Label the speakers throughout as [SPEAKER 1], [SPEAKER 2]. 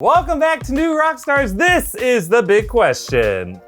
[SPEAKER 1] Welcome back to New Rockstars. This is The Big Question.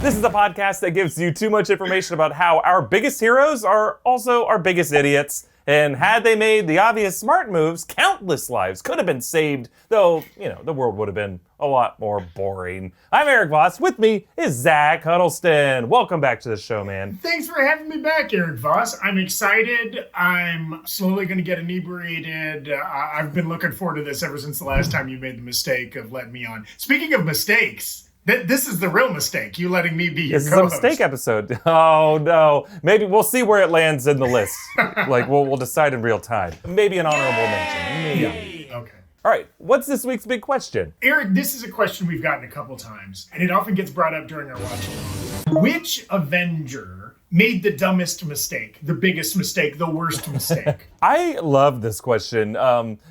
[SPEAKER 1] This is a podcast that gives you too much information about how our biggest heroes are also our biggest idiots. And had they made the obvious smart moves, countless lives could have been saved, though, the world would have been a lot more boring. I'm Erik Voss. With me is Zach Huddleston. Welcome back to the show, man.
[SPEAKER 2] Thanks for having me back, Erik Voss. I'm excited. I'm slowly going to get inebriated. I've been looking forward to this ever since the last time you made the mistake of letting me on. Speaking of mistakes, this is the real mistake, you letting me be your co-host.
[SPEAKER 1] This is a mistake episode. Oh, no. Maybe we'll see where it lands in the list. We'll decide in real time. Maybe an honorable mention. Maybe.
[SPEAKER 2] Yeah. Okay.
[SPEAKER 1] All right, what's this week's big question?
[SPEAKER 2] Erik, this is a question we've gotten a couple times, and it often gets brought up during our watch along. Which Avenger made the dumbest mistake, the biggest mistake, the worst mistake?
[SPEAKER 1] I love this question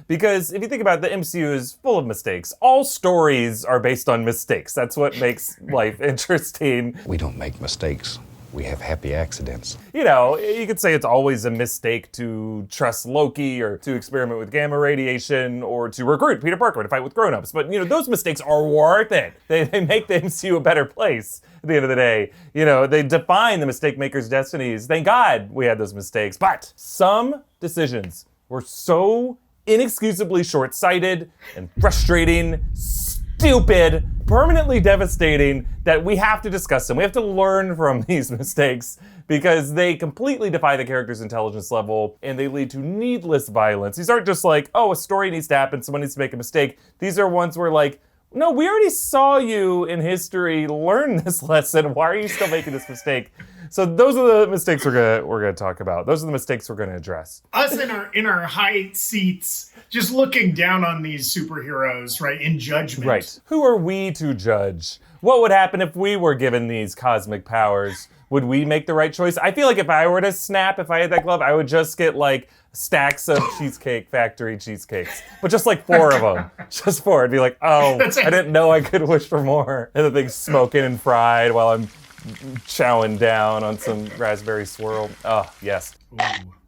[SPEAKER 1] because if you think about it, the MCU is full of mistakes. All stories are based on mistakes. That's what makes life interesting.
[SPEAKER 3] We don't make mistakes. We have happy accidents.
[SPEAKER 1] You could say it's always a mistake to trust Loki or to experiment with gamma radiation or to recruit Peter Parker to fight with grown-ups. But, those mistakes are worth it. They make the MCU a better place at the end of the day. They define the mistake makers' destinies. Thank God we had those mistakes. But some decisions were so inexcusably short-sighted and frustrating, stupid, permanently devastating that we have to discuss them. We have to learn from these mistakes because they completely defy the character's intelligence level and they lead to needless violence. These aren't just like, a story needs to happen, someone needs to make a mistake. These are ones where no, we already saw you in history learn this lesson. Why are you still making this mistake? So those are the mistakes we're gonna talk about. Those are the mistakes we're gonna address.
[SPEAKER 2] Us in our high seats, just looking down on these superheroes, right, in judgment.
[SPEAKER 1] Right. Who are we to judge? What would happen if we were given these cosmic powers? Would we make the right choice? I feel like if I were to snap, if I had that glove, I would just get stacks of Cheesecake Factory cheesecakes, but just 4 of them. Just 4. It'd be I didn't know I could wish for more. And the thing's smoking and fried while I'm chowing down on some raspberry swirl. Oh, yes. Ooh.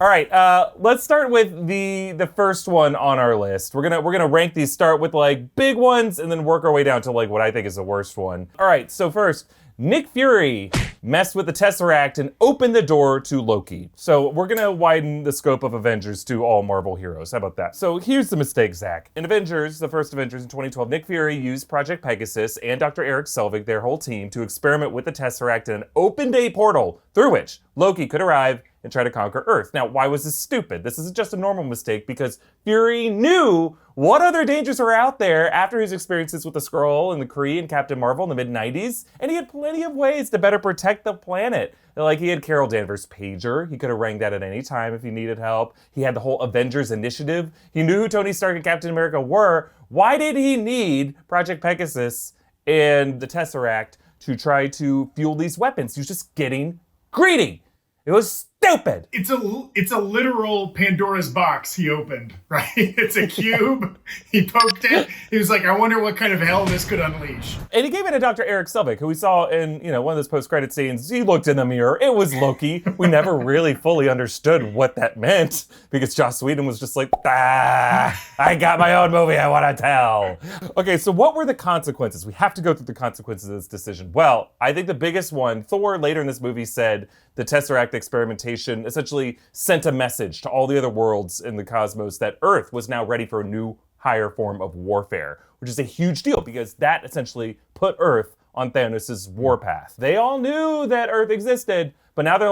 [SPEAKER 1] All right, let's start with the first one on our list. We're gonna rank these, start with big ones, and then work our way down to what I think is the worst one. All right, so first, Nick Fury messed with the Tesseract and opened the door to Loki. So we're gonna widen the scope of Avengers to all Marvel heroes. How about that? So here's the mistake, Zach. In Avengers, the first Avengers in 2012, Nick Fury used Project Pegasus and Dr. Erik Selvig, their whole team, to experiment with the Tesseract in an open-day portal through which Loki could arrive and try to conquer Earth. Now, why was this stupid? This isn't just a normal mistake because Fury knew what other dangers are out there after his experiences with the Skrull and the Kree and Captain Marvel in the mid-90s, and he had plenty of ways to better protect the planet. He had Carol Danvers' pager. He could have rang that at any time if he needed help. He had the whole Avengers initiative. He knew who Tony Stark and Captain America were. Why did he need Project Pegasus and the Tesseract to try to fuel these weapons? He was just getting greedy. It was stupid.
[SPEAKER 2] It's a literal Pandora's box he opened, right? It's a cube. He poked it. He was like, I wonder what kind of hell this could unleash.
[SPEAKER 1] And he gave it to Dr. Erik Selvig, who we saw in, one of those post-credit scenes. He looked in the mirror. It was Loki. We never really fully understood what that meant because Joss Whedon was just I got my own movie I want to tell. Okay, so what were the consequences? We have to go through the consequences of this decision. Well, I think the biggest one, Thor later in this movie said the Tesseract experimentation essentially sent a message to all the other worlds in the cosmos that Earth was now ready for a new, higher form of warfare, which is a huge deal because that essentially put Earth on Thanos' warpath. They all knew that Earth existed, but now they're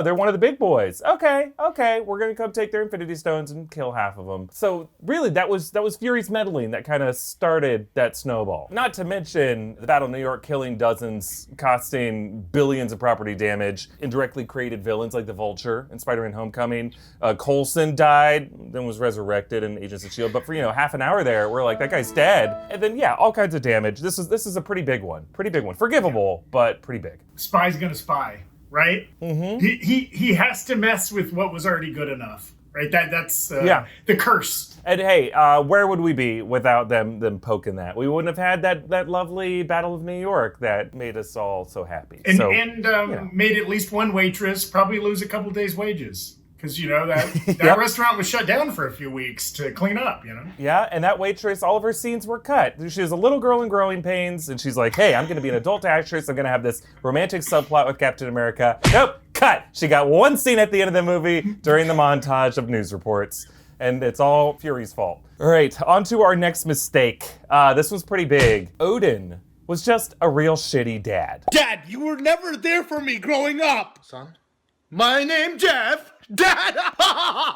[SPEAKER 1] they're one of the big boys. Okay, we're gonna come take their Infinity Stones and kill half of them. So really, that was Fury's meddling that kind of started that snowball. Not to mention the Battle of New York killing dozens, costing billions of property damage, indirectly created villains like the Vulture in Spider-Man Homecoming. Coulson died, then was resurrected in Agents of S.H.I.E.L.D., but for half an hour there, we're that guy's dead. And then all kinds of damage. This is a pretty big one. Forgivable, but pretty big.
[SPEAKER 2] Spy's gonna spy. Right? Mm-hmm. He has to mess with what was already good enough. Right? That's the curse.
[SPEAKER 1] And hey, where would we be without them poking that? We wouldn't have had that lovely Battle of New York that made us all so happy.
[SPEAKER 2] And made at least one waitress probably lose a couple days' wages. Because, that
[SPEAKER 1] Yep.
[SPEAKER 2] restaurant was shut down for a few weeks to clean up,
[SPEAKER 1] Yeah, and that waitress, all of her scenes were cut. She was a little girl in growing pains, and she's like, hey, I'm going to be an adult actress. I'm going to have this romantic subplot with Captain America. Nope, cut. She got one scene at the end of the movie during the montage of news reports, and it's all Fury's fault. All right, on to our next mistake. This was pretty big. Odin was just a real shitty dad.
[SPEAKER 4] Dad, you were never there for me growing up. Son, my name Jeff. Dad!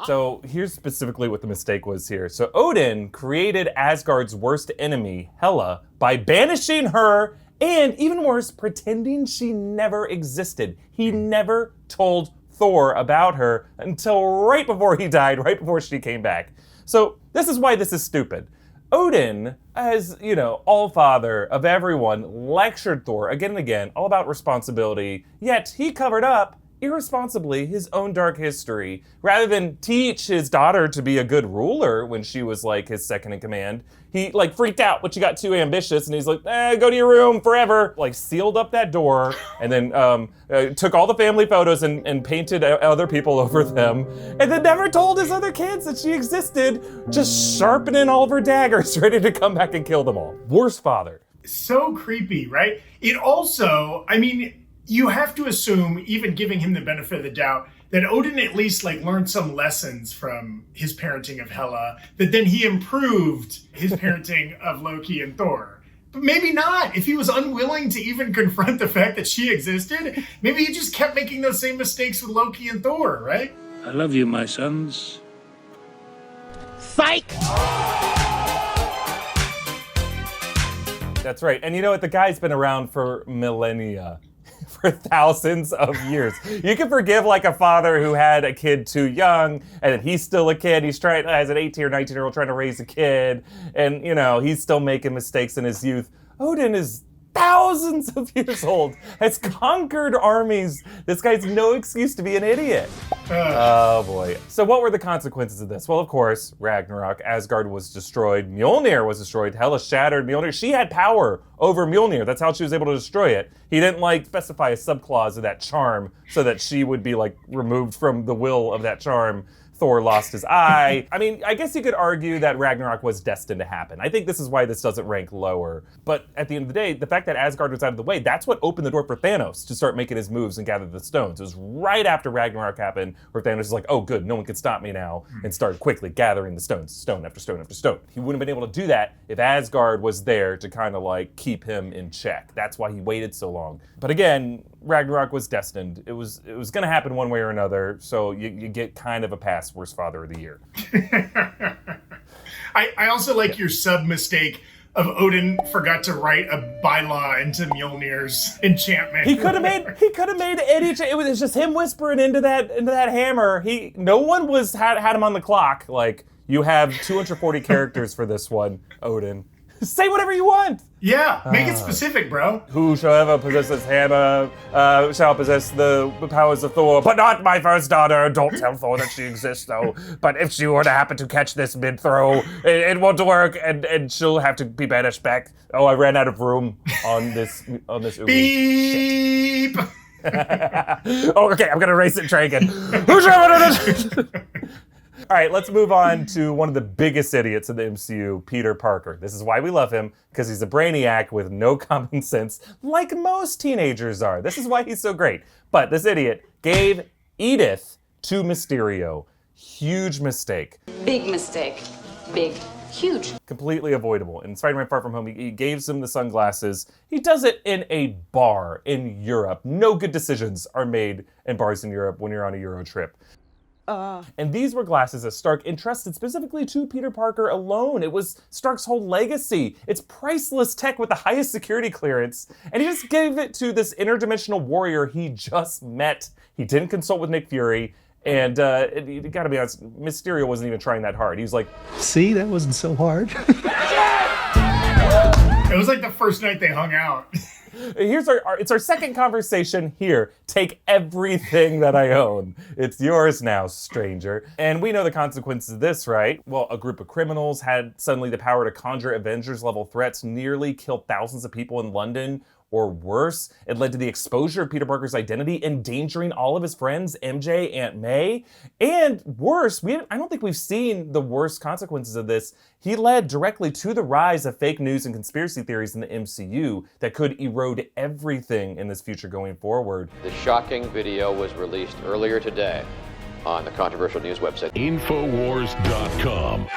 [SPEAKER 1] So here's specifically what the mistake was here. So Odin created Asgard's worst enemy, Hela, by banishing her and, even worse, pretending she never existed. He never told Thor about her until right before he died, right before she came back. So this is why this is stupid. Odin, as, all father of everyone, lectured Thor again and again all about responsibility, yet he covered up irresponsibly his own dark history. Rather than teach his daughter to be a good ruler when she was his second in command, he freaked out when she got too ambitious, and he's like, go to your room forever. Sealed up that door, and then took all the family photos and painted other people over them, and then never told his other kids that she existed, just sharpening all of her daggers, ready to come back and kill them all. Worst father.
[SPEAKER 2] So creepy, right? It also, you have to assume, even giving him the benefit of the doubt, that Odin at least learned some lessons from his parenting of Hela, that then he improved his parenting of Loki and Thor. But maybe not. If he was unwilling to even confront the fact that she existed, maybe he just kept making those same mistakes with Loki and Thor, right?
[SPEAKER 5] I love you, my sons.
[SPEAKER 4] Psych!
[SPEAKER 1] That's right. And you know what? The guy's been around for millennia. For thousands of years. You can forgive a father who had a kid too young, and then he's still a kid. He's trying, as an 18 or 19-year-old, trying to raise a kid, and he's still making mistakes in his youth. Odin is thousands of years old, has conquered armies. This guy's no excuse to be an idiot. Oh boy. So what were the consequences of this? Well, of course, Ragnarok. Asgard was destroyed. Mjolnir was destroyed. Hela shattered Mjolnir. She had power over Mjolnir. That's how she was able to destroy it. He didn't specify a subclause of that charm so that she would be removed from the will of that charm. Thor lost his eye. I guess you could argue that Ragnarok was destined to happen. I think this is why this doesn't rank lower. But at the end of the day, the fact that Asgard was out of the way, that's what opened the door for Thanos to start making his moves and gather the stones. It was right after Ragnarok happened where Thanos was like, oh good, no one can stop me now, and started quickly gathering the stones, stone after stone after stone. He wouldn't have been able to do that if Asgard was there to kind of keep him in check. That's why he waited so long. But again, Ragnarok was destined. It was going to happen one way or another, so you get kind of a pass. Worst father of the year.
[SPEAKER 2] I also like your sub-mistake of Odin forgot to write a bylaw into Mjolnir's enchantment.
[SPEAKER 1] He could have made any. It was just him whispering into that hammer. No one had him on the clock. You have 240 characters for this one, Odin. Say whatever you want.
[SPEAKER 2] Yeah, make it specific, bro.
[SPEAKER 1] Whosoever possesses hammer shall possess the powers of Thor, but not my first daughter. Don't tell Thor that she exists, though. But if she were to happen to catch this mid-throw, it won't work, and she'll have to be banished back. Oh, I ran out of room on this
[SPEAKER 2] Beep.
[SPEAKER 1] Oh, okay, I'm gonna erase it and try again. Whosoever. All right, let's move on to one of the biggest idiots in the MCU, Peter Parker. This is why we love him, because he's a brainiac with no common sense, like most teenagers are. This is why he's so great. But this idiot gave EDITH to Mysterio. Huge mistake.
[SPEAKER 6] Big mistake. Big. Huge.
[SPEAKER 1] Completely avoidable. In Spider-Man Far From Home, he gave him the sunglasses. He does it in a bar in Europe. No good decisions are made in bars in Europe when you're on a Euro trip. And these were glasses that Stark entrusted specifically to Peter Parker alone. It was Stark's whole legacy. It's priceless tech with the highest security clearance. And he just gave it to this interdimensional warrior he just met. He didn't consult with Nick Fury. And you gotta be honest, Mysterio wasn't even trying that hard. He was like,
[SPEAKER 7] see, that wasn't so hard.
[SPEAKER 2] It was like the first night they hung out.
[SPEAKER 1] It's our second conversation here. Take everything that I own. It's yours now, stranger. And we know the consequences of this, right? Well, a group of criminals had suddenly the power to conjure Avengers-level threats, nearly killed thousands of people in London, or worse. It led to the exposure of Peter Parker's identity, endangering all of his friends, MJ, Aunt May. And worse, I don't think we've seen the worst consequences of this. He led directly to the rise of fake news and conspiracy theories in the MCU that could erode everything in this future going forward.
[SPEAKER 8] The shocking video was released earlier today on the controversial news website
[SPEAKER 9] Infowars.com.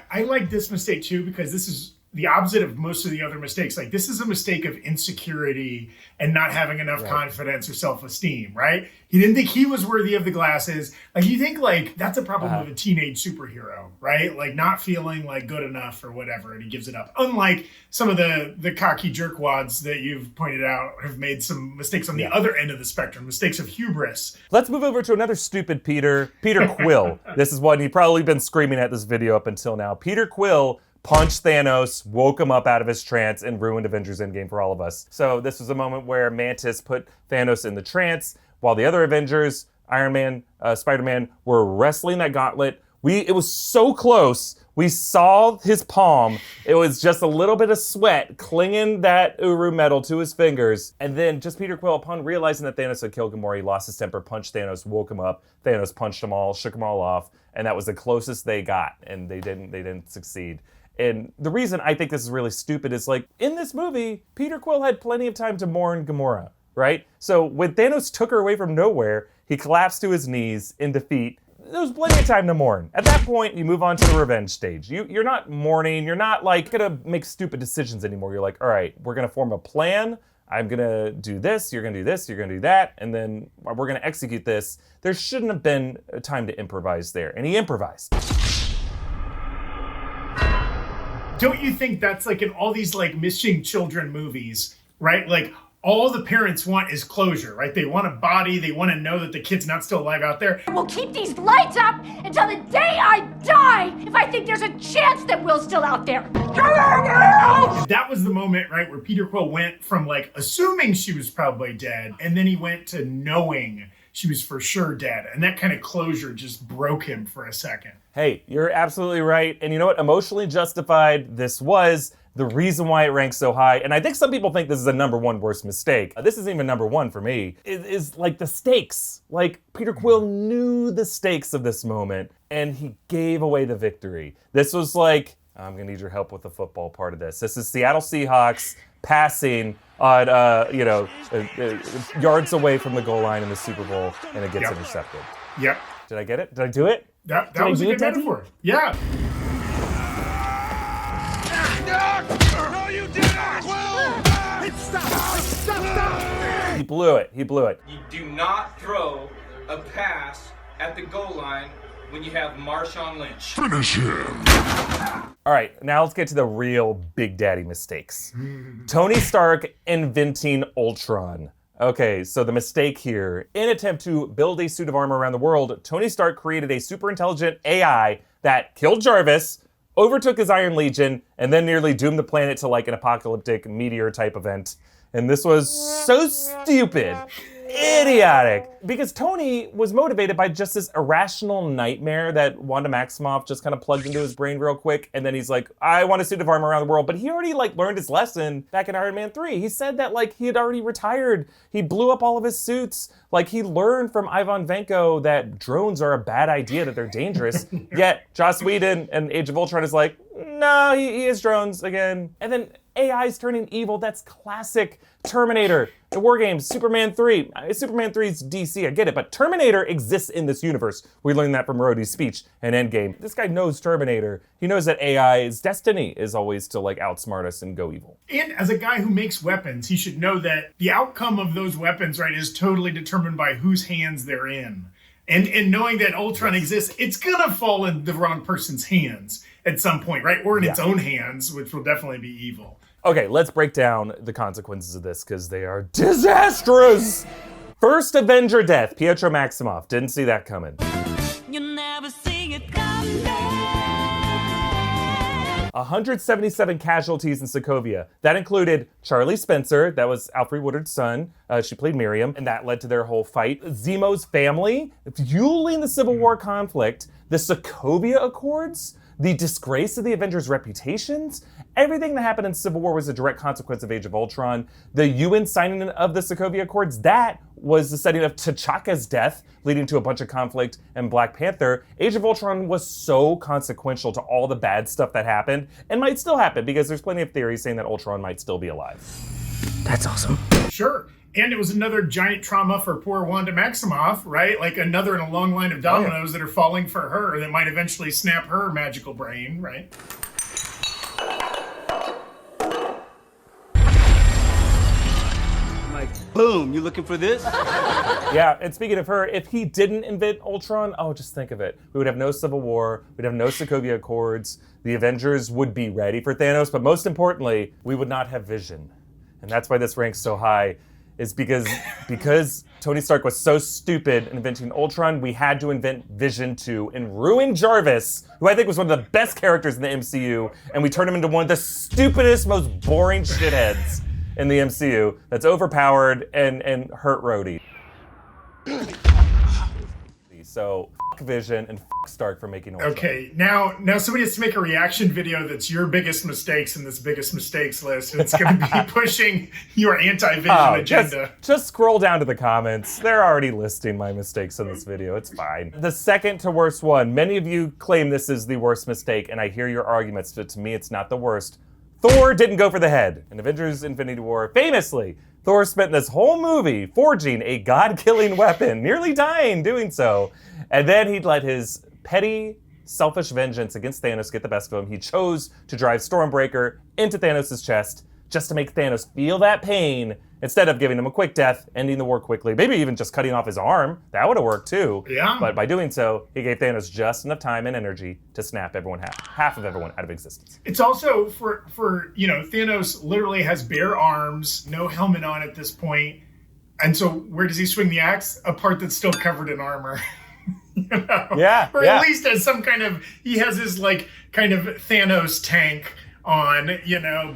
[SPEAKER 2] I like this mistake too, because this is the opposite of most of the other mistakes. Like, this is a mistake of insecurity and not having enough confidence or self-esteem, right? He didn't think he was worthy of the glasses. Like, you think, like, that's a problem with a teenage superhero, right? Like, not feeling, like, good enough or whatever, and he gives it up. Unlike some of the cocky jerkwads that you've pointed out have made some mistakes on the other end of the spectrum, mistakes of hubris.
[SPEAKER 1] Let's move over to another stupid Peter Quill. This is one you've probably been screaming at this video up until now. Peter Quill punched Thanos, woke him up out of his trance, and ruined Avengers Endgame for all of us. So this was a moment where Mantis put Thanos in the trance, while the other Avengers, Iron Man, Spider-Man, were wrestling that gauntlet. It was so close. We saw his palm. It was just a little bit of sweat clinging that Uru metal to his fingers. And then just Peter Quill, upon realizing that Thanos had killed Gamora, he lost his temper, punched Thanos, woke him up. Thanos punched them all, shook them all off. And that was the closest they got. And they didn't succeed. And the reason I think this is really stupid is, like, in this movie, Peter Quill had plenty of time to mourn Gamora, right? So when Thanos took her away from nowhere, he collapsed to his knees in defeat. There was plenty of time to mourn. At that point, you move on to the revenge stage. You're not mourning. You're not, like, gonna make stupid decisions anymore. You're like, all right, we're gonna form a plan. I'm gonna do this, you're gonna do this, you're gonna do that, and then we're gonna execute this. There shouldn't have been time to improvise there, and he improvised.
[SPEAKER 2] Don't you think that's like in all these like missing children movies, right? Like, all the parents want is closure, right? They want a body. They want to know that the kid's not still alive out there.
[SPEAKER 10] We'll keep these lights up until the day I die if I think there's a chance that Will's still out there.
[SPEAKER 2] That was the moment, right, where Peter Quill went from like assuming she was probably dead, and then he went to knowing she was for sure dead. And that kind of closure just broke him for a second.
[SPEAKER 1] Hey, you're absolutely right. And you know what? Emotionally justified this was. The reason why it ranks so high, and I think some people think this is the #1 worst mistake. This isn't even #1 for me. Is like the stakes. Like, Peter Quill knew the stakes of this moment, and he gave away the victory. This was like, I'm gonna need your help with the football part of this. This is Seattle Seahawks passing on, yards away from the goal line in the Super Bowl, and it gets intercepted.
[SPEAKER 2] Yep.
[SPEAKER 1] Did I get it? Did I do it?
[SPEAKER 2] That was a good metaphor. Yeah.
[SPEAKER 4] No, you didn't! Stop!
[SPEAKER 1] He blew it.
[SPEAKER 11] You do not throw a pass at the goal line when you have Marshawn Lynch.
[SPEAKER 9] Finish him.
[SPEAKER 1] All right, now let's get to the real Big Daddy mistakes. Tony Stark inventing Ultron. Okay, so the mistake here, in an attempt to build a suit of armor around the world, Tony Stark created a super intelligent AI that killed Jarvis, overtook his Iron Legion, and then nearly doomed the planet to like an apocalyptic meteor type event. And this was so stupid, idiotic, because Tony was motivated by just this irrational nightmare that Wanda Maximoff just kind of plugged into his brain real quick. And then he's like, I want a suit of armor around the world. But he already like learned his lesson back in Iron Man 3. He said that like he had already retired. He blew up all of his suits. Like, he learned from Ivan Vanko that drones are a bad idea, that they're dangerous. Yet Joss Whedon and Age of Ultron is like, no, he is drones again. And then AI's turning evil. That's classic Terminator. The War Games, Superman 3. Superman 3's DC, I get it, but Terminator exists in this universe. We learned that from Rhodey's speech in Endgame. This guy knows Terminator. He knows that AI's destiny is always to like outsmart us and go evil.
[SPEAKER 2] And as a guy who makes weapons, he should know that the outcome of those weapons, right, is totally determined by whose hands they're in. And knowing that Ultron exists, it's gonna fall in the wrong person's hands at some point, right? Or in its own hands, which will definitely be evil.
[SPEAKER 1] Okay, let's break down the consequences of this because they are disastrous. First Avenger death, Pietro Maximoff. Didn't see that coming.
[SPEAKER 10] You never see it coming.
[SPEAKER 1] 177 casualties in Sokovia. That included Charlie Spencer, that was Alfre Woodard's son. She played Miriam, and that led to their whole fight. Zemo's family, fueling the Civil War conflict. The Sokovia Accords, the disgrace of the Avengers' reputations. Everything that happened in Civil War was a direct consequence of Age of Ultron. The UN signing of the Sokovia Accords, that was the setting of T'Chaka's death, leading to a bunch of conflict and Black Panther. Age of Ultron was so consequential to all the bad stuff that happened, and might still happen, because there's plenty of theories saying that Ultron might still be alive.
[SPEAKER 7] That's awesome.
[SPEAKER 2] Sure. And it was another giant trauma for poor Wanda Maximoff, right? Like another in a long line of dominoes that are falling for her that might eventually snap her magical brain, right?
[SPEAKER 12] Boom, you looking for this?
[SPEAKER 1] Yeah, and speaking of her, if he didn't invent Ultron, oh, just think of it. We would have no Civil War, we'd have no Sokovia Accords, the Avengers would be ready for Thanos, but most importantly, we would not have Vision. And that's why this ranks so high, is because Tony Stark was so stupid in inventing Ultron, we had to invent Vision too, and ruin Jarvis, who I think was one of the best characters in the MCU, and we turned him into one of the stupidest, most boring shitheads in the MCU that's overpowered and hurt Rhodey. So, f*** Vision and f*** Stark for making Ultron.
[SPEAKER 2] Okay, now somebody has to make a reaction video that's your biggest mistakes in this biggest mistakes list, and it's going to be pushing your anti-Vision agenda.
[SPEAKER 1] Just scroll down to the comments. They're already listing my mistakes in this video. It's fine. The second to worst one. Many of you claim this is the worst mistake, and I hear your arguments, but to me it's not the worst. Thor didn't go for the head. In Avengers Infinity War, famously, Thor spent this whole movie forging a god-killing weapon, nearly dying doing so. And then he'd let his petty, selfish vengeance against Thanos get the best of him. He chose to drive Stormbreaker into Thanos' chest just to make Thanos feel that pain instead of giving him a quick death, ending the war quickly, maybe even just cutting off his arm. That would have worked too.
[SPEAKER 2] Yeah.
[SPEAKER 1] But by doing so, he gave Thanos just enough time and energy to snap everyone half of everyone out of existence.
[SPEAKER 2] It's also for Thanos literally has bare arms, no helmet on at this point. And so where does he swing the axe? A part that's still covered in armor.
[SPEAKER 1] Yeah.
[SPEAKER 2] Or at least has he has his like kind of Thanos tank on,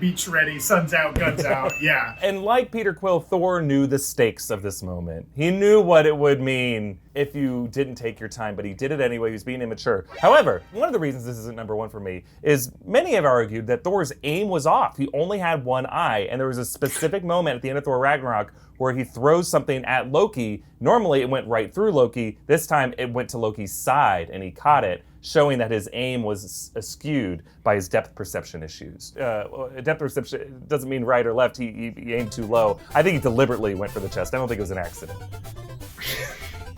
[SPEAKER 2] beach ready, sun's out, guns out, yeah.
[SPEAKER 1] And like Peter Quill, Thor knew the stakes of this moment. He knew what it would mean if you didn't take your time, but he did it anyway. He was being immature. However, one of the reasons this isn't number one for me is many have argued that Thor's aim was off. He only had one eye, and there was a specific moment at the end of Thor Ragnarok where he throws something at Loki. Normally it went right through Loki. This time it went to Loki's side, and he caught it, showing that his aim was skewed by his depth perception issues. Depth perception doesn't mean right or left. He aimed too low. I think he deliberately went for the chest. I don't think it was an accident.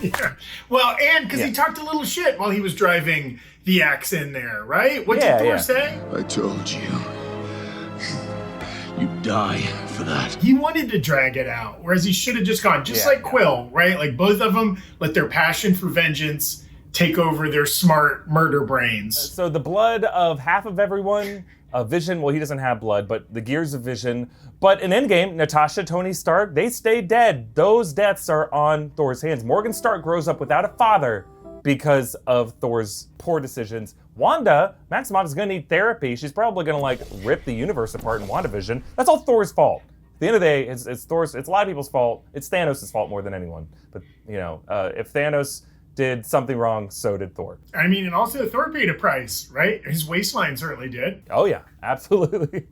[SPEAKER 2] Yeah. Well, and because he talked a little shit while he was driving the axe in there, right? What did Thor say?
[SPEAKER 9] I told you. You die for that.
[SPEAKER 2] He wanted to drag it out, whereas he should have just gone, like Quill, right? Like both of them let their passion for vengeance take over their smart murder brains.
[SPEAKER 1] So the blood of half of everyone, Vision, well, he doesn't have blood, but the gears of Vision. But in Endgame, Natasha, Tony Stark, they stay dead. Those deaths are on Thor's hands. Morgan Stark grows up without a father because of Thor's poor decisions. Wanda, Maximoff is gonna need therapy. She's probably gonna rip the universe apart in WandaVision. That's all Thor's fault. At the end of the day, it's Thor's. It's a lot of people's fault. It's Thanos' fault more than anyone. But if Thanos did something wrong, so did Thor.
[SPEAKER 2] I mean, and also Thor paid a price, right? His waistline certainly did.
[SPEAKER 1] Oh yeah, absolutely.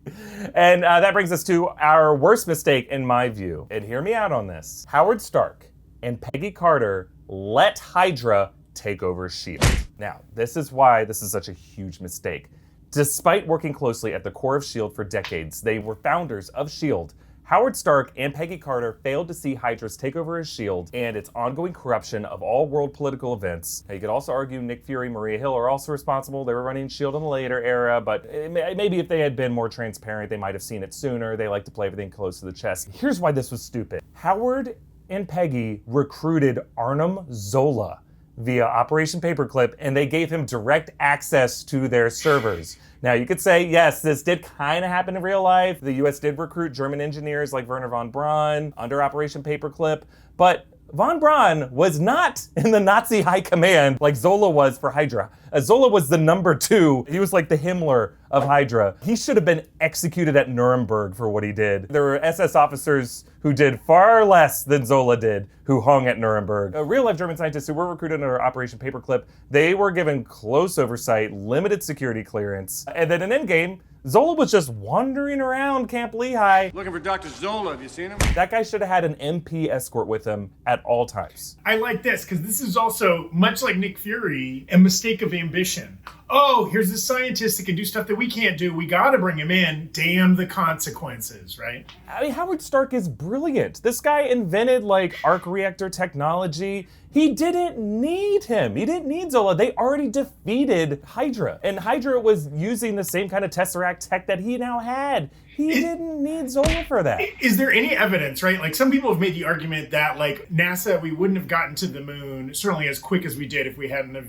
[SPEAKER 1] And that brings us to our worst mistake in my view. And hear me out on this. Howard Stark and Peggy Carter let Hydra take over S.H.I.E.L.D. Now, this is why this is such a huge mistake. Despite working closely at the core of S.H.I.E.L.D. for decades, they were founders of S.H.I.E.L.D., Howard Stark and Peggy Carter failed to see Hydra's takeover of S.H.I.E.L.D. and its ongoing corruption of all world political events. Now, you could also argue Nick Fury and Maria Hill are also responsible. They were running S.H.I.E.L.D. in the later era, but maybe if they had been more transparent, they might have seen it sooner. They like to play everything close to the chest. Here's why this was stupid. Howard and Peggy recruited Arnim Zola via Operation Paperclip, and they gave him direct access to their servers. Now, you could say, yes, this did kind of happen in real life. The US did recruit German engineers like Werner von Braun under Operation Paperclip, but Von Braun was not in the Nazi high command like Zola was for Hydra. Zola was the number 2. He was like the Himmler of Hydra. He should have been executed at Nuremberg for what he did. There were SS officers who did far less than Zola did, who hung at Nuremberg. Real-life German scientists who were recruited under Operation Paperclip, they were given close oversight, limited security clearance. And then in Endgame, Zola was just wandering around Camp Lehigh.
[SPEAKER 12] Looking for Dr. Zola, have you seen him?
[SPEAKER 1] That guy should have had an MP escort with him at all times.
[SPEAKER 2] I like this, because this is also, much like Nick Fury, a mistake of ambition. Oh, here's this scientist that can do stuff that we can't do. We gotta bring him in. Damn the consequences, right?
[SPEAKER 1] I mean, Howard Stark is brilliant. This guy invented like arc reactor technology. He didn't need him. He didn't need Zola. They already defeated Hydra. And Hydra was using the same kind of Tesseract tech that he now had. He didn't need Zola for that.
[SPEAKER 2] Is there any evidence, right? Like, some people have made the argument that, like, NASA, we wouldn't have gotten to the moon certainly as quick as we did if we hadn't have,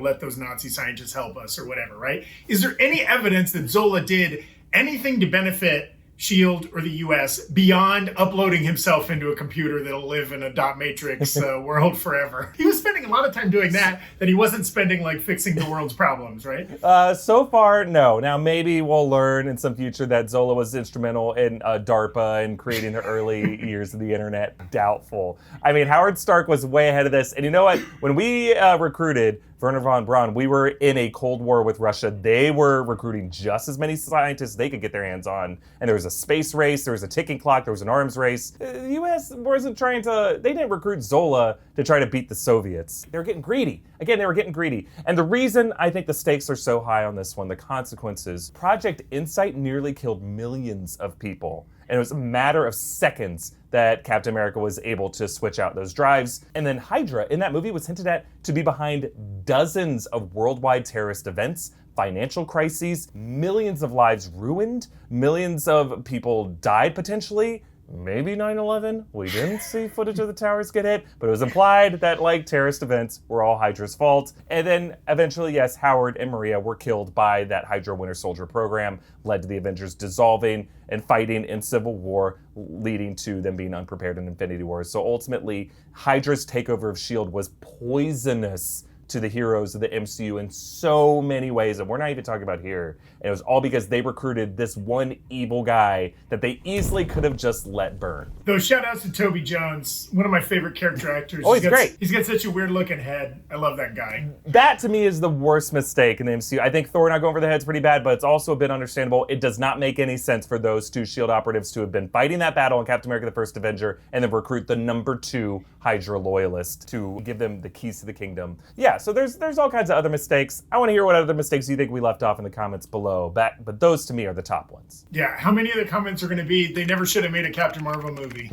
[SPEAKER 2] let those Nazi scientists help us or whatever, right? Is there any evidence that Zola did anything to benefit S.H.I.E.L.D. or the U.S. beyond uploading himself into a computer that'll live in a dot matrix world forever? He was spending a lot of time doing that he wasn't spending like fixing the world's problems, right?
[SPEAKER 1] So far, no. Now, maybe we'll learn in some future that Zola was instrumental in DARPA and creating the early years of the internet. Doubtful. I mean, Howard Stark was way ahead of this. And you know what? When we recruited Werner von Braun, we were in a Cold War with Russia. They were recruiting just as many scientists they could get their hands on. And there was a space race, there was a ticking clock, there was an arms race. The US wasn't they didn't recruit Zola to try to beat the Soviets. They were getting greedy. Again, they were getting greedy. And the reason I think the stakes are so high on this one, the consequences, Project Insight nearly killed millions of people. And it was a matter of seconds that Captain America was able to switch out those drives. And then Hydra, in that movie, was hinted at to be behind dozens of worldwide terrorist events, financial crises, millions of lives ruined, millions of people died potentially. Maybe 9/11. We didn't see footage of the towers get hit, but it was implied that like terrorist events were all Hydra's fault. And then eventually, yes, Howard and Maria were killed by that Hydra Winter Soldier program, led to the Avengers dissolving and fighting in Civil War, leading to them being unprepared in Infinity War. So ultimately, Hydra's takeover of S.H.I.E.L.D. was poisonous to the heroes of the MCU in so many ways, and we're not even talking about here. And it was all because they recruited this one evil guy that they easily could have just let burn.
[SPEAKER 2] Though shout outs to Toby Jones, one of my favorite character actors.
[SPEAKER 1] Oh, he's great.
[SPEAKER 2] He's got such a weird looking head. I love that guy.
[SPEAKER 1] That to me is the worst mistake in the MCU. I think Thor not going for the head's pretty bad, but it's also a bit understandable. It does not make any sense for those two S.H.I.E.L.D. operatives to have been fighting that battle in Captain America the First Avenger and then recruit the number 2 Hydra loyalist to give them the keys to the kingdom. Yeah, so there's all kinds of other mistakes. I want to hear what other mistakes you think we left off in the comments below, but those to me are the top ones.
[SPEAKER 2] Yeah, how many of the comments are going to be, they never should have made a Captain Marvel movie?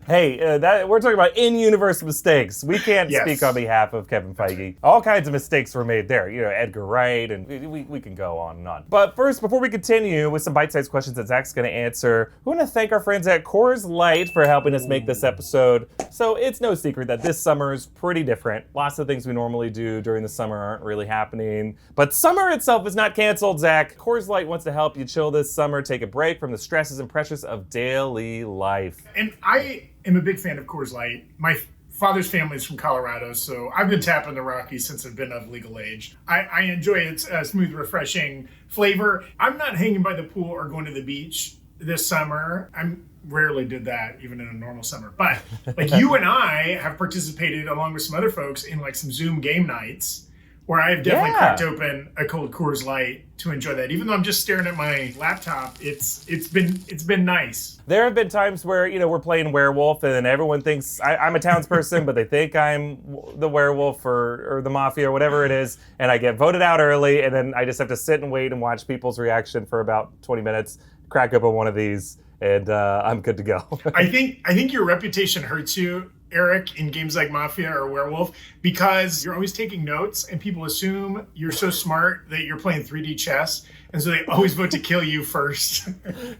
[SPEAKER 1] Hey, we're talking about in-universe mistakes. We can't speak on behalf of Kevin Feige. All kinds of mistakes were made there. Edgar Wright, and we can go on and on. But first, before we continue with some bite-sized questions that Zach's going to answer, we want to thank our friends at Coors Light for helping us make this episode. So it's no secret that this summer is pretty different. Lots of things we normally do during the summer aren't really happening. But summer itself is not canceled, Zach. Coors Light wants to help you chill this summer, take a break from the stresses and pressures of daily life.
[SPEAKER 2] And I am a big fan of Coors Light. My father's family is from Colorado, so I've been tapping the Rockies since I've been of legal age. I enjoy its smooth, refreshing flavor. I'm not hanging by the pool or going to the beach this summer. I'm rarely did that even in a normal summer, but like you and I have participated along with some other folks in like some Zoom game nights where I have definitely cracked open a cold Coors Light to enjoy that. Even though I'm just staring at my laptop, it's been nice.
[SPEAKER 1] There have been times where we're playing werewolf and everyone thinks I'm a townsperson, but they think I'm the werewolf or the mafia or whatever it is, and I get voted out early, and then I just have to sit and wait and watch people's reaction for about 20 minutes, crack open one of these, and I'm good to go.
[SPEAKER 2] I think your reputation hurts you, Erik, in games like Mafia or Werewolf, because you're always taking notes and people assume you're so smart that you're playing 3D chess, and so they always vote to kill you first.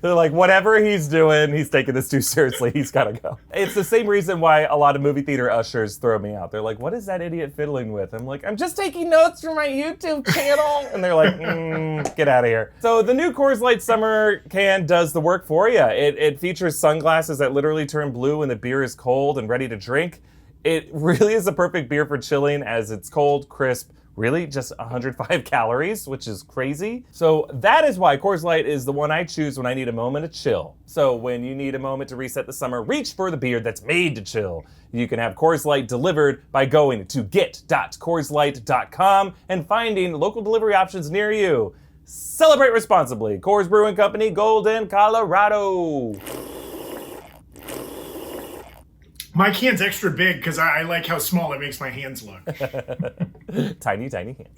[SPEAKER 1] They're like, whatever he's doing, he's taking this too seriously. He's got to go. It's the same reason why a lot of movie theater ushers throw me out. They're like, what is that idiot fiddling with? I'm like, I'm just taking notes for my YouTube channel. And they're like, get out of here. So the new Coors Light Summer can does the work for you. It features sunglasses that literally turn blue when the beer is cold and ready to drink. It really is a perfect beer for chilling as it's cold, crisp, really just 105 calories, which is crazy. So that is why Coors Light is the one I choose when I need a moment of chill. So when you need a moment to reset the summer, reach for the beer that's made to chill. You can have Coors Light delivered by going to get.coorslight.com and finding local delivery options near you. Celebrate responsibly. Coors Brewing Company, Golden, Colorado.
[SPEAKER 2] My can's extra big because I like how small it makes my hands look.
[SPEAKER 1] Tiny, tiny hands.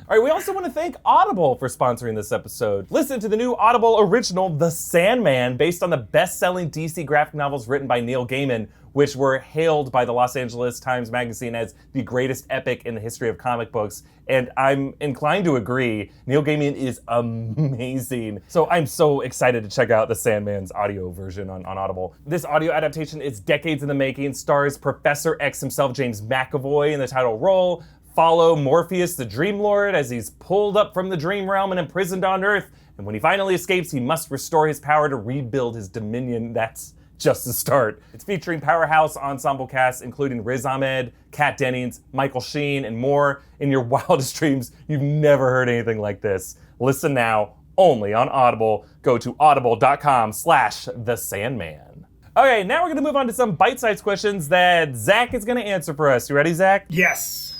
[SPEAKER 1] All right, we also want to thank Audible for sponsoring this episode. Listen to the new Audible original, The Sandman, based on the best-selling DC graphic novels written by Neil Gaiman, which were hailed by the Los Angeles Times Magazine as the greatest epic in the history of comic books. And I'm inclined to agree. Neil Gaiman is amazing. So I'm so excited to check out the Sandman's audio version on Audible. This audio adaptation is decades in the making, stars Professor X himself, James McAvoy, in the title role. Follow Morpheus, the Dream Lord, as he's pulled up from the dream realm and imprisoned on Earth. And when he finally escapes, he must restore his power to rebuild his dominion. That's just the start. It's featuring powerhouse ensemble casts including Riz Ahmed, Kat Dennings, Michael Sheen, and more. In your wildest dreams, you've never heard anything like this. Listen now, only on Audible. Go to audible.com/thesandman. Okay, now we're gonna move on to some bite-sized questions that Zach is gonna answer for us. You ready, Zach?
[SPEAKER 2] Yes.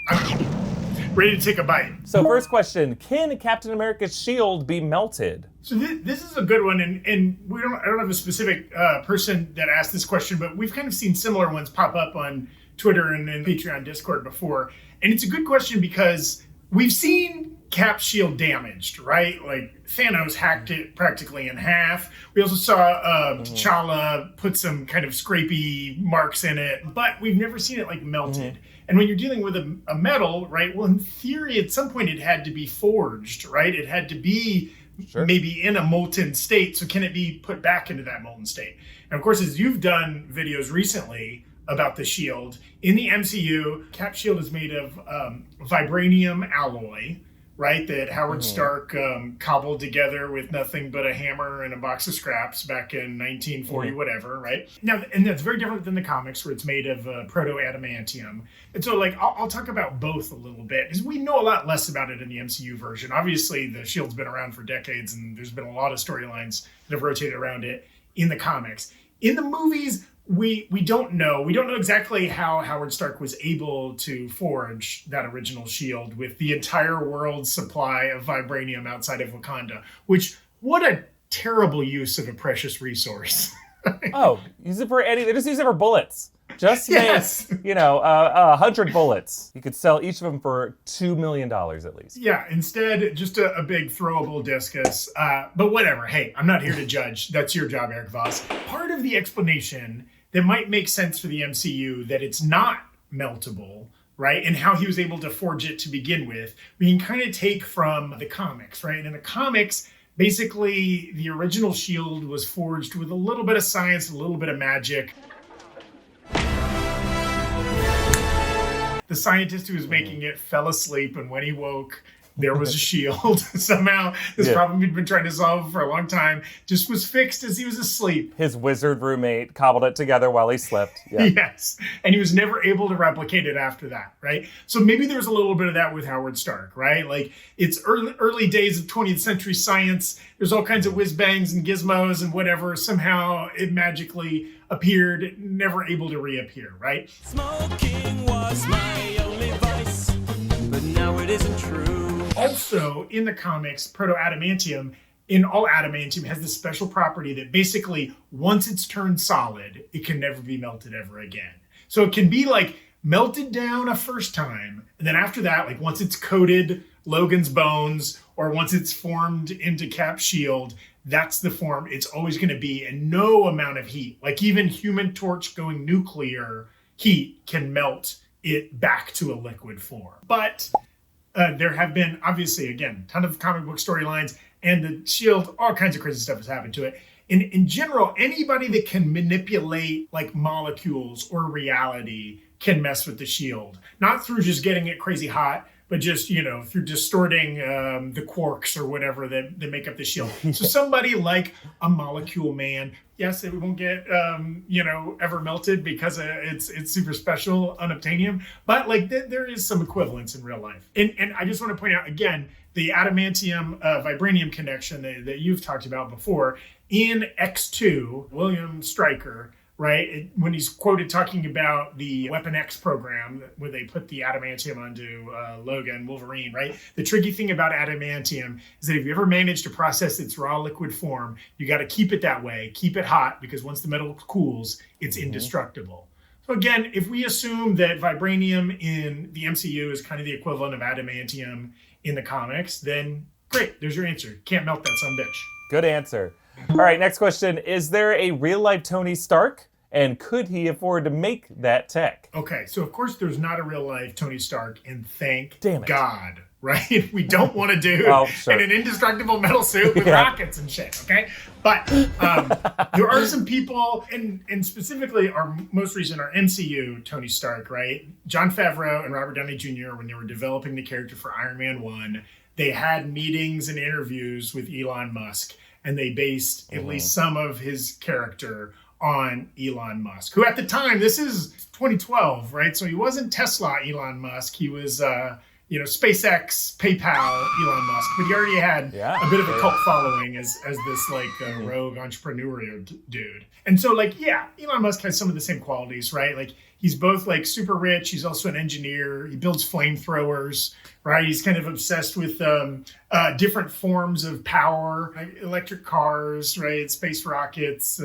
[SPEAKER 2] I'm ready to take a bite.
[SPEAKER 1] So first question, can Captain America's shield be melted?
[SPEAKER 2] So this is a good one, and I don't have a specific person that asked this question, but we've kind of seen similar ones pop up on Twitter and Patreon Discord before. And it's a good question because we've seen Cap Shield damaged, right? Like Thanos hacked it practically in half. We also saw T'Challa put some kind of scrapey marks in it, but we've never seen it like melted. And when you're dealing with a metal, right? Well, in theory, at some point it had to be forged, right? It had to be maybe in a molten state. So can it be put back into that molten state? And of course, as you've done videos recently about the shield, in the MCU, Cap Shield is made of vibranium alloy, right? That Howard Stark cobbled together with nothing but a hammer and a box of scraps back in 1940, whatever, right? Now, and that's very different than the comics where it's made of proto-adamantium. And so, like, I'll talk about both a little bit because we know a lot less about it in the MCU version. Obviously, the shield's been around for decades and there's been a lot of storylines that have rotated around it in the comics. In the movies, we don't know. We don't know exactly how Howard Stark was able to forge that original shield with the entire world's supply of vibranium outside of Wakanda, which, what a terrible use of a precious resource.
[SPEAKER 1] Use it for they just use it for bullets. Just make, 100 bullets. You could sell each of them for $2 million at least.
[SPEAKER 2] Yeah, instead, just a big throwable discus. But whatever. Hey, I'm not here to judge. That's your job, Erik Voss. Part of the explanation that might make sense for the MCU that it's not meltable, right? And how he was able to forge it to begin with, we can kind of take from the comics, right? In the comics, basically, the original shield was forged with a little bit of science, a little bit of magic. The scientist who was making it fell asleep, and when he woke, there was a shield. Somehow, this problem he'd been trying to solve for a long time just was fixed as he was asleep.
[SPEAKER 1] His wizard roommate cobbled it together while he slept. Yeah.
[SPEAKER 2] Yes. And he was never able to replicate it after that, right? So maybe there's a little bit of that with Howard Stark, right? Like, it's early days of 20th century science. There's all kinds of whiz-bangs and gizmos and whatever. Somehow it magically appeared, never able to reappear, right?
[SPEAKER 13] Smoking was my only vice, but now it isn't true.
[SPEAKER 2] Also, in the comics, proto-adamantium, in all adamantium, has this special property that basically, once it's turned solid, it can never be melted ever again. So it can be like melted down a first time, and then after that, like once it's coated Logan's bones, or once it's formed into Cap Shield, that's the form it's always going to be, and no amount of heat, like even Human Torch going nuclear heat, can melt it back to a liquid form. But there have been, obviously, again, a ton of comic book storylines, and the shield, all kinds of crazy stuff has happened to it. In general, anybody that can manipulate like molecules or reality can mess with the shield. Not through just getting it crazy hot, but just, through distorting the quarks or whatever that make up the shield. So somebody like a Molecule Man, yes, it won't get, ever melted because it's super special unobtainium, but like there is some equivalence in real life. And I just want to point out again, the adamantium vibranium connection that you've talked about before in X2, William Stryker, right? When he's quoted talking about the Weapon X program, where they put the adamantium onto Logan, Wolverine, right? The tricky thing about adamantium is that if you ever manage to process its raw liquid form, you got to keep it that way, keep it hot, because once the metal cools, it's indestructible. So again, if we assume that vibranium in the MCU is kind of the equivalent of adamantium in the comics, then great, there's your answer. Can't melt that son bitch.
[SPEAKER 1] Good answer. All right, next question. Is there a real-life Tony Stark? And could he afford to make that tech?
[SPEAKER 2] Okay, so of course there's not a real-life Tony Stark, and thank
[SPEAKER 1] Damn it.
[SPEAKER 2] God, right? We don't want to do in an indestructible metal suit with rockets and shit, okay? But there are some people, and specifically our most recent, our MCU Tony Stark, right? Jon Favreau and Robert Downey Jr., when they were developing the character for Iron Man 1, they had meetings and interviews with Elon Musk, and they based at least some of his character on Elon Musk, who at the time, this is 2012, right? So he wasn't Tesla Elon Musk. He was, SpaceX, PayPal Elon Musk, but he already had a bit of a cult following as this rogue entrepreneurial dude. And so Elon Musk has some of the same qualities, right? Like he's both like super rich. He's also an engineer. He builds flamethrowers, right? He's kind of obsessed with different forms of power, like electric cars, right? Space rockets,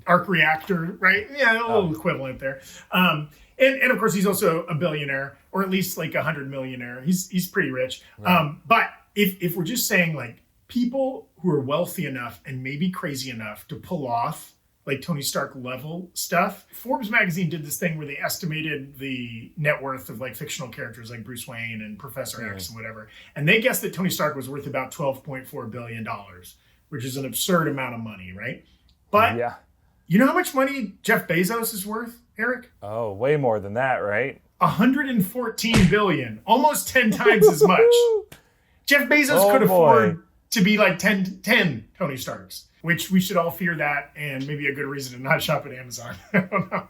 [SPEAKER 2] arc reactor, right? Yeah, a little equivalent there. And of course, he's also a billionaire, or at least like 100 millionaire. He's pretty rich. Right. But if we're just saying like people who are wealthy enough and maybe crazy enough to pull off like Tony Stark level stuff, Forbes magazine did this thing where they estimated the net worth of like fictional characters like Bruce Wayne and Professor X and whatever. And they guessed that Tony Stark was worth about $12.4 billion, which is an absurd amount of money, right? But you know how much money Jeff Bezos is worth, Erik?
[SPEAKER 1] Oh, way more than that, right?
[SPEAKER 2] 114 billion, almost 10 times as much. Jeff Bezos could afford to be like 10 Tony Starks, which we should all fear that, and maybe a good reason to not shop at Amazon. I don't know.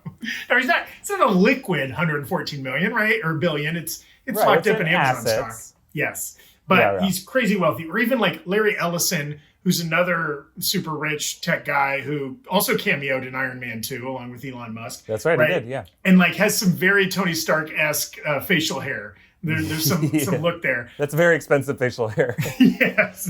[SPEAKER 2] No, it's not a liquid 114 million, right? Or billion. It's locked up in Amazon
[SPEAKER 1] assets.
[SPEAKER 2] stock. Yes. But he's crazy wealthy. Or even like Larry Ellison, who's another super rich tech guy who also cameoed in Iron Man 2 along with Elon Musk.
[SPEAKER 1] That's right, he did, yeah.
[SPEAKER 2] And like has some very Tony Stark-esque facial hair. There's some look there.
[SPEAKER 1] That's very expensive facial hair.
[SPEAKER 2] Yes,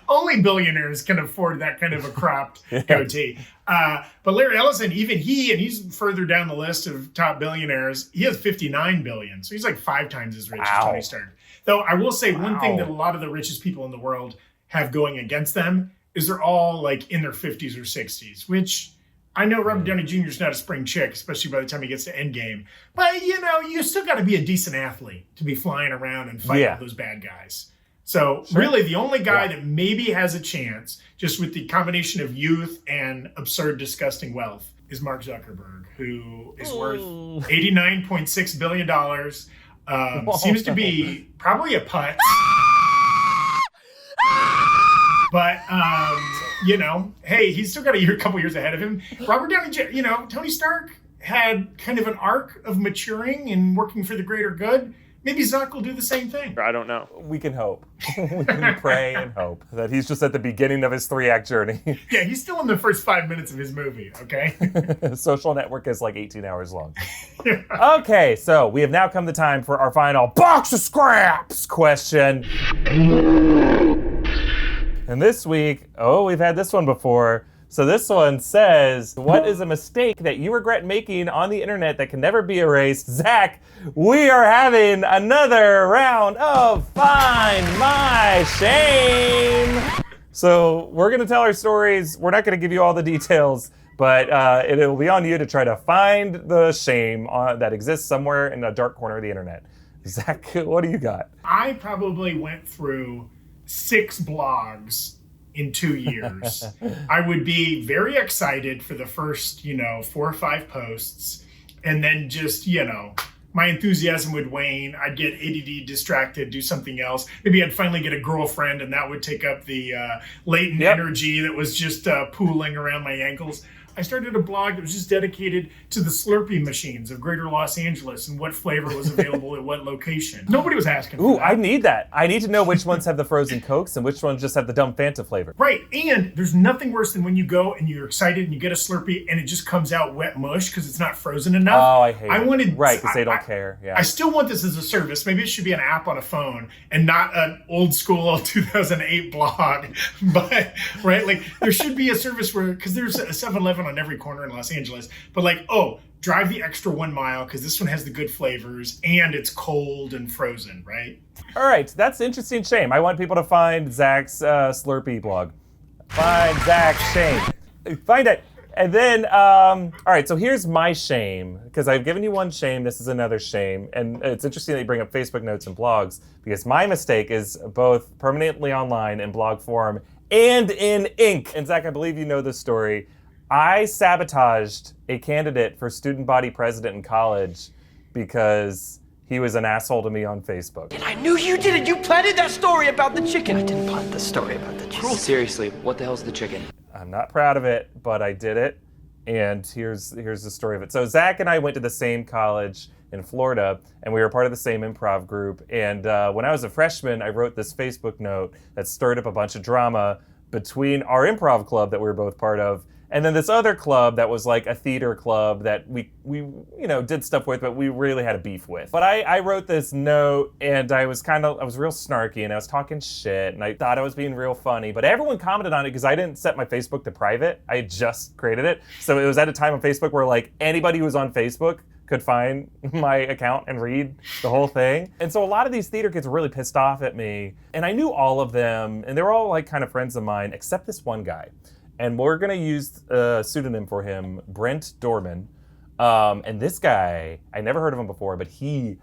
[SPEAKER 2] only billionaires can afford that kind of a cropped goatee. But Larry Ellison, even he's further down the list of top billionaires. He has 59 billion, so he's like 5 times as rich as Tony Stark. Though I will say one thing that a lot of the richest people in the world have going against them is they're all like in their 50s or 60s, which I know Robert Downey Jr. is not a spring chick, especially by the time he gets to Endgame. But, you still got to be a decent athlete to be flying around and fighting all those bad guys. So really the only guy that maybe has a chance, just with the combination of youth and absurd, disgusting wealth, is Mark Zuckerberg, who is worth $89.6 billion. Seems to be probably a putt. But, hey, he's still got a couple years ahead of him. Robert Downey Jr., Tony Stark had kind of an arc of maturing and working for the greater good. Maybe Zuck will do the same thing.
[SPEAKER 1] I don't know. We can hope. We can pray and hope that he's just at the beginning of his 3-act journey.
[SPEAKER 2] Yeah, he's still in the first 5 minutes of his movie, okay?
[SPEAKER 1] Social Network is like 18 hours long. Okay, so we have now come to time for our final Box of Scraps question. And this week, we've had this one before. So this one says, what is a mistake that you regret making on the internet that can never be erased? Zach, we are having another round of Find My Shame. So we're going to tell our stories. We're not going to give you all the details, but it will be on you to try to find the shame that exists somewhere in a dark corner of the internet. Zach, what do you got?
[SPEAKER 2] I probably went through 6 blogs in 2 years. I would be very excited for the first, 4 or 5 posts, and then just, my enthusiasm would wane. I'd get ADD, distracted, do something else. Maybe I'd finally get a girlfriend, and that would take up the latent energy that was just pooling around my ankles. I started a blog that was just dedicated to the Slurpee machines of Greater Los Angeles and what flavor was available at what location. Nobody was asking for that.
[SPEAKER 1] I need that. I need to know which ones have the frozen Cokes and which ones just have the dumb Fanta flavor.
[SPEAKER 2] Right, and there's nothing worse than when you go and you're excited and you get a Slurpee and it just comes out wet mush because it's not frozen enough.
[SPEAKER 1] Oh, I hate it. Right, because they don't
[SPEAKER 2] I
[SPEAKER 1] care. Yeah.
[SPEAKER 2] I still want this as a service. Maybe it should be an app on a phone and not an old school 2008 blog. But, right, like there should be a service where, because there's a 7-Eleven on every corner in Los Angeles, but like, oh, drive the extra 1 mile because this one has the good flavors and it's cold and frozen, right?
[SPEAKER 1] All right, that's interesting shame. I want people to find Zach's Slurpee blog. Find Zach's shame. Find it. And then, all right, so here's my shame, because I've given you one shame, this is another shame. And it's interesting that you bring up Facebook notes and blogs, because my mistake is both permanently online in blog form and in ink. And Zach, I believe you know this story. I sabotaged a candidate for student body president in college because he was an asshole to me on Facebook.
[SPEAKER 14] And I knew you did it. You planted that story about the chicken. I didn't plant the story about the chicken.
[SPEAKER 8] Seriously, what the hell's the chicken?
[SPEAKER 1] I'm not proud of it, but I did it. And here's the story of it. So Zach and I went to the same college in Florida, and we were part of the same improv group. And when I was a freshman, I wrote this Facebook note that stirred up a bunch of drama between our improv club that we were both part of and then this other club that was like a theater club that we did stuff with, but we really had a beef with. But I wrote this note, and I was real snarky, and I was talking shit, and I thought I was being real funny, but everyone commented on it because I didn't set my Facebook to private. I had just created it. So it was at a time on Facebook where like anybody who was on Facebook could find my account and read the whole thing. And so a lot of these theater kids were really pissed off at me, and I knew all of them, and they were all like kind of friends of mine, except this one guy. And we're gonna use a pseudonym for him, Brent Dorman. And this guy, I never heard of him before, but he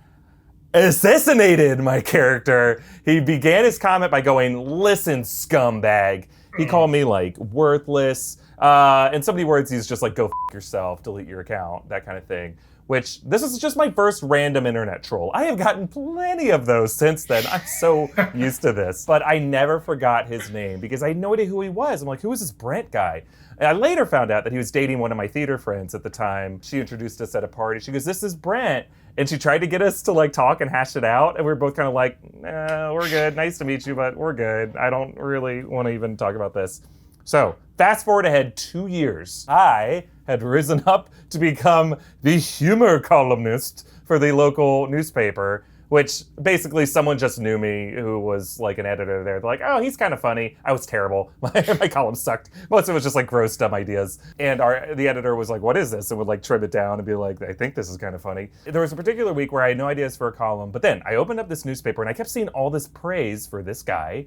[SPEAKER 1] assassinated my character. He began his comment by going, "Listen, scumbag." He called me like worthless. In so many words, he's just like, "Go f*** yourself, delete your account," that kind of thing. Which, this is just my first random internet troll. I have gotten plenty of those since then. I'm so used to this. But I never forgot his name because I had no idea who he was. I'm like, who is this Brent guy? And I later found out that he was dating one of my theater friends at the time. She introduced us at a party. She goes, "This is Brent." And she tried to get us to like talk and hash it out. And we were both kind of like, "Nah, we're good. Nice to meet you, but we're good. I don't really want to even talk about this." So fast forward ahead 2 years. I had risen up to become the humor columnist for the local newspaper, which basically someone just knew me who was like an editor there. They're like, "Oh, he's kind of funny." I was terrible. My column sucked. Most of it was just like gross, dumb ideas. And the editor was like, "What is this?" And would like trim it down and be like, "I think this is kind of funny." There was a particular week where I had no ideas for a column, but then I opened up this newspaper and I kept seeing all this praise for this guy,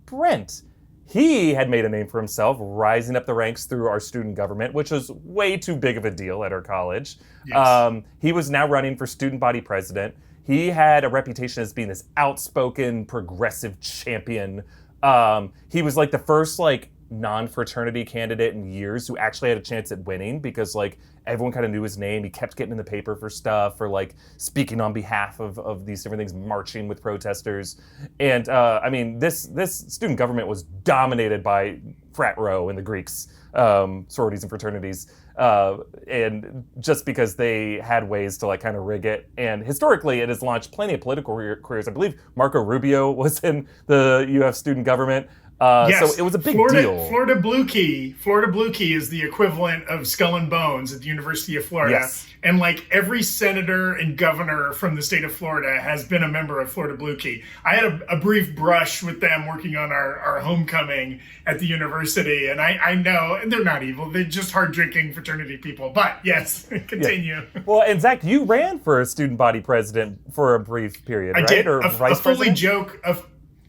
[SPEAKER 1] Brent. He had made a name for himself, rising up the ranks through our student government, which was way too big of a deal at our college. Yes. He was now running for student body president. He had a reputation as being this outspoken, progressive champion. He was like the first like non-fraternity candidate in years who actually had a chance at winning because like everyone kind of knew his name. He kept getting in the paper for stuff, or like speaking on behalf of these different things, marching with protesters. And I mean, this student government was dominated by frat row and the Greeks, sororities and fraternities. And just because they had ways to like kind of rig it. And historically, it has launched plenty of political careers. I believe Marco Rubio was in the UF student government.
[SPEAKER 2] Yes.
[SPEAKER 1] So it was a big deal.
[SPEAKER 2] Florida Blue Key is the equivalent of Skull and Bones at the University of Florida.
[SPEAKER 1] Yes.
[SPEAKER 2] And like every senator and governor from the state of Florida has been a member of Florida Blue Key. I had a brief brush with them working on our homecoming at the university. And I know, and they're not evil. They're just hard drinking fraternity people. But yes, continue.
[SPEAKER 1] Yeah. Well, and Zach, you ran for student body president for a brief period, right?
[SPEAKER 2] Did.
[SPEAKER 1] Or vice president?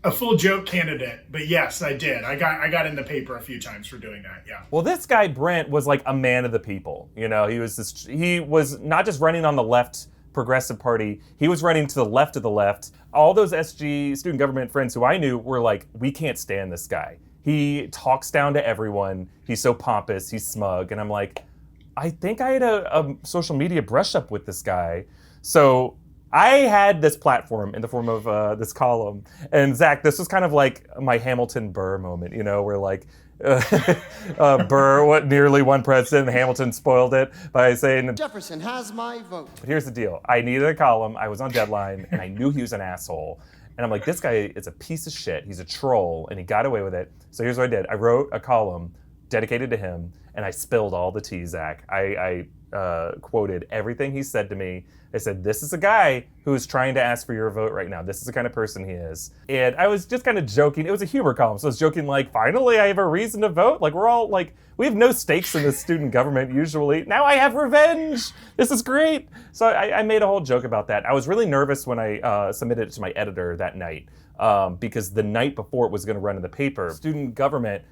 [SPEAKER 2] A full joke candidate, but yes, I did. I got in the paper a few times for doing that. Yeah.
[SPEAKER 1] Well, this guy Brent was like a man of the people. You know, he was not just running on the left progressive party. He was running to the left of the left. All those SG student government friends who I knew were like, "We can't stand this guy. He talks down to everyone. He's so pompous. He's smug." And I'm like, I think I had a social media brush up with this guy. So I had this platform in the form of this column. And Zach, this was kind of like my Hamilton Burr moment, where like Burr nearly won president, and Hamilton spoiled it by saying,
[SPEAKER 15] Jefferson has my vote.
[SPEAKER 1] But here's the deal. I needed a column. I was on deadline, and I knew he was an asshole. And I'm like, this guy is a piece of shit. He's a troll, and he got away with it. So here's what I did. I wrote a column dedicated to him, and I spilled all the tea, Zach. I quoted everything he said to me. I said, this is a guy who is trying to ask for your vote right now. This is the kind of person he is. And I was just kind of joking. It was a humor column. So I was joking like, finally, I have a reason to vote. Like, we're all like, we have no stakes in the student government usually. Now I have revenge. This is great. So I made a whole joke about that. I was really nervous when I submitted it to my editor that night because the night before it was going to run in the paper, student government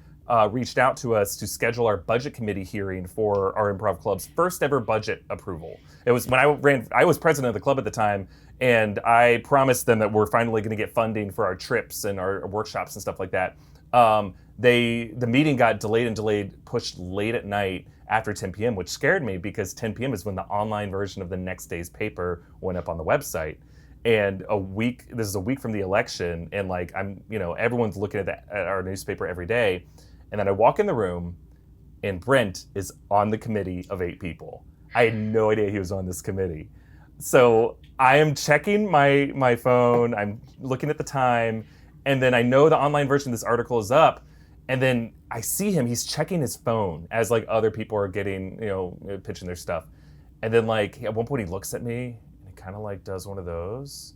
[SPEAKER 1] reached out to us to schedule our budget committee hearing for our improv club's first ever budget approval. It was when I was president of the club at the time, and I promised them that we're finally going to get funding for our trips and our workshops and stuff like that. The meeting got delayed, pushed late at night after 10 p.m., which scared me because 10 p.m. is when the online version of the next day's paper went up on the website. And this is a week from the election, and like everyone's looking at our newspaper every day. And then I walk in the room, and Brent is on the committee of 8 people. I had no idea he was on this committee. So I am checking my phone, I'm looking at the time, and then I know the online version of this article is up, and then I see him, he's checking his phone as like other people are getting, pitching their stuff. And then like at one point he looks at me, and he kind of like does one of those.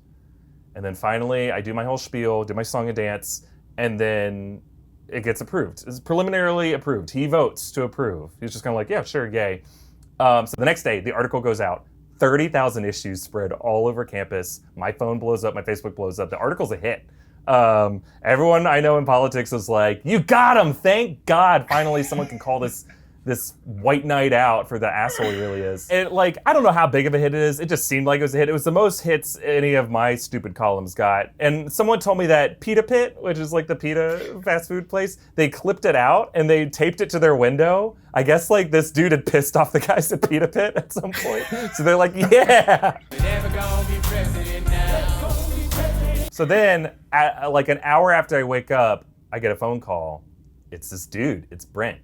[SPEAKER 1] And then finally I do my whole spiel, do my song and dance, and then it gets approved. It's preliminarily approved. He votes to approve. He's just kind of like, yeah, sure, yay. So the next day, the article goes out. 30,000 issues spread all over campus. My phone blows up. My Facebook blows up. The article's a hit. Everyone I know in politics is like, you got him. Thank God. Finally, someone can call this white knight out for the asshole he really is. And like, I don't know how big of a hit it is. It just seemed like it was a hit. It was the most hits any of my stupid columns got. And someone told me that Pita Pit, which is like the pita fast food place, they clipped it out and they taped it to their window. I guess like this dude had pissed off the guys at Pita Pit at some point. So they're like, yeah. So then like an hour after I wake up, I get a phone call. It's this dude, it's Brent.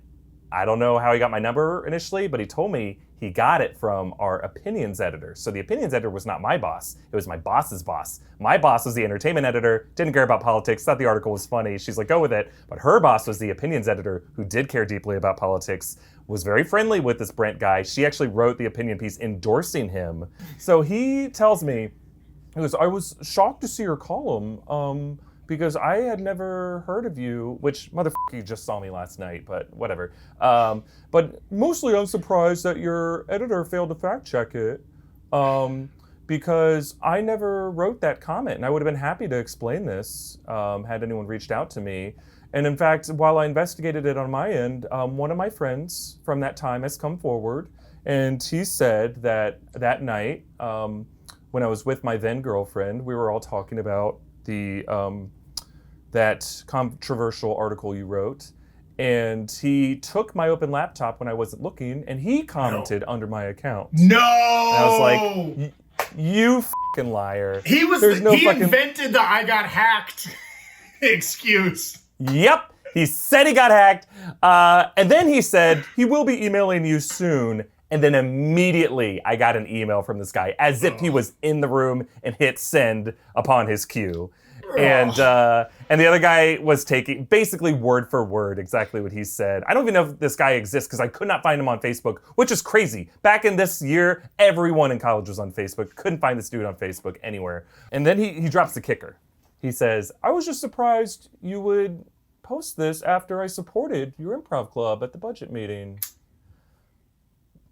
[SPEAKER 1] I don't know how he got my number initially, but he told me he got it from our opinions editor. So the opinions editor was not my boss, it was my boss's boss. My boss was the entertainment editor, didn't care about politics, thought the article was funny. She's like, go with it. But her boss was the opinions editor who did care deeply about politics, was very friendly with this Brent guy. She actually wrote the opinion piece endorsing him. So he tells me, he goes, I was shocked to see your column, because I had never heard of you, which motherfucker, you just saw me last night, but whatever. But mostly I'm surprised that your editor failed to fact check it, because I never wrote that comment, and I would have been happy to explain this had anyone reached out to me. And in fact, while I investigated it on my end, one of my friends from that time has come forward, and he said that that night, when I was with my then girlfriend, we were all talking about that controversial article you wrote, and he took my open laptop when I wasn't looking, and he commented under my account.
[SPEAKER 2] No!
[SPEAKER 1] And I was like, you fucking liar.
[SPEAKER 2] He invented the I got hacked excuse.
[SPEAKER 1] Yep, he said he got hacked, and then he said he will be emailing you soon. And then immediately I got an email from this guy as if he was in the room and hit send upon his cue. And the other guy was taking basically word for word exactly what he said. I don't even know if this guy exists because I could not find him on Facebook, which is crazy. Back in this year, everyone in college was on Facebook. Couldn't find this dude on Facebook anywhere. And then he drops the kicker. He says, I was just surprised you would post this after I supported your improv club at the budget meeting.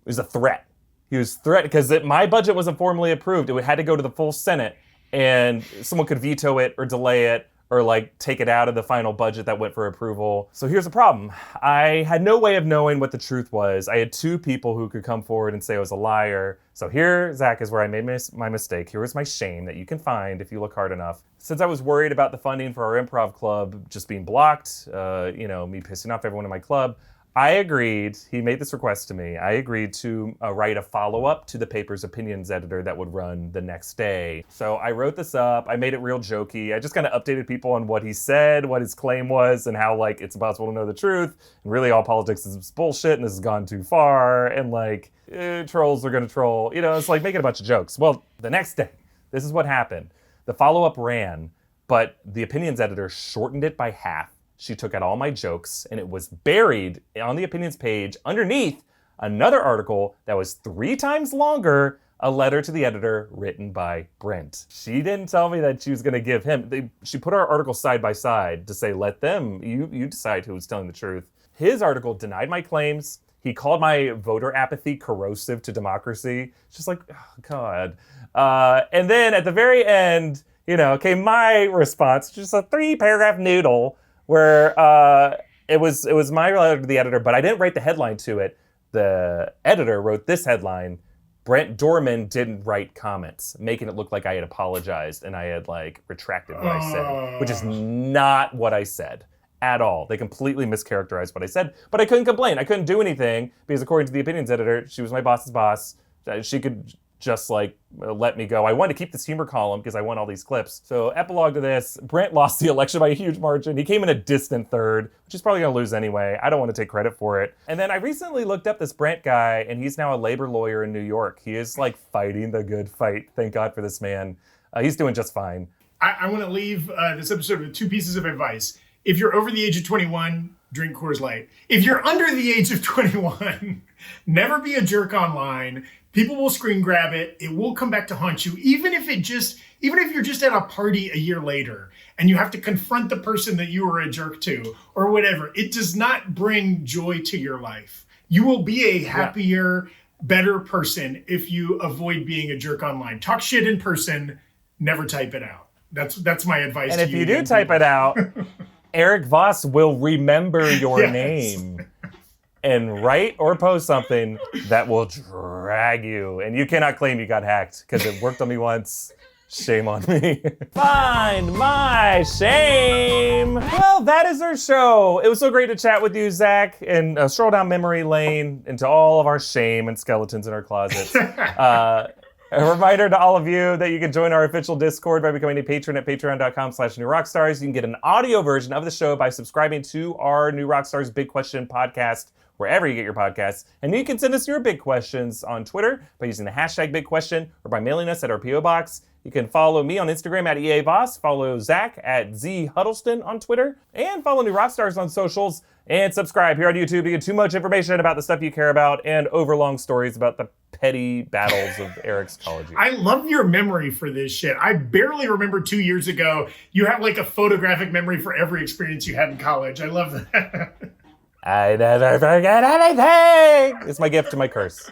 [SPEAKER 1] It was a threat. He was threatened because my budget wasn't formally approved. It had to go to the full Senate, and someone could veto it or delay it or like take it out of the final budget that went for approval. So here's the problem. I had no way of knowing what the truth was. I had 2 people who could come forward and say I was a liar. So here, Zach, is where I made my mistake. Here was my shame that you can find if you look hard enough. Since I was worried about the funding for our improv club just being blocked, me pissing off everyone in my club, I agreed, he made this request to me, I agreed to write a follow-up to the paper's opinions editor that would run the next day. So I wrote this up, I made it real jokey, I just kind of updated people on what he said, what his claim was, and how like it's impossible to know the truth, and really all politics is bullshit, and this has gone too far, and like, trolls are gonna troll. You know, it's like making a bunch of jokes. Well, the next day, this is what happened. The follow-up ran, but the opinions editor shortened it by half. She took out all my jokes, and it was buried on the opinions page underneath another article that was 3 times longer, a letter to the editor written by Brent. She didn't tell me that she was gonna give him, she put our articles side by side to say, let them, you decide who's telling the truth. His article denied my claims. He called my voter apathy corrosive to democracy. It's just like, oh God. And then at the very end, you know, came my response, just a 3-paragraph noodle, where it was my letter to the editor, but I didn't write the headline to it. The editor wrote this headline: Brent Dorman didn't write comments, making it look like I had apologized and I had like retracted what I said, which is not what I said at all. They completely mischaracterized what I said, but I couldn't complain. I couldn't do anything because according to the opinions editor, she was my boss's boss. She could just like let me go. I wanted to keep this humor column because I want all these clips. So epilogue to this, Brent lost the election by a huge margin. He came in a distant third, which he's probably gonna lose anyway. I don't want to take credit for it. And then I recently looked up this Brent guy, and he's now a labor lawyer in New York. He is like fighting the good fight. Thank God for this man. He's doing just fine.
[SPEAKER 2] I want to leave this episode with 2 pieces of advice. If you're over the age of 21, drink Coors Light. If you're under the age of 21, never be a jerk online. People will screen grab it. It will come back to haunt you, even if you're just at a party a year later and you have to confront the person that you were a jerk to or whatever. It does not bring joy to your life. You will be a happier, better person if you avoid being a jerk online. Talk shit in person, never type it out. That's my advice to you.
[SPEAKER 1] And if you do type it out, Erik Voss will remember your name and write or post something that will drag you. And you cannot claim you got hacked because it worked on me once. Shame on me. Find my shame. Well, that is our show. It was so great to chat with you, Zach, and stroll down memory lane into all of our shame and skeletons in our closets. A reminder to all of you that you can join our official Discord by becoming a patron at patreon.com/newrockstars. You can get an audio version of the show by subscribing to our New Rockstars Big Question podcast, wherever you get your podcasts. And you can send us your big questions on Twitter by using the hashtag Big Question or by mailing us at our P.O. Box. You can follow me on Instagram at EAVoss, follow Zach at Z Huddleston on Twitter, and follow New Rockstars on socials, and subscribe here on YouTube to get too much information about the stuff you care about and overlong stories about the petty battles of Erik's college years.
[SPEAKER 2] I love your memory for this shit. I barely remember 2 years ago. You have like a photographic memory for every experience you had in college. I love that.
[SPEAKER 1] I never forget anything. It's my gift to my curse.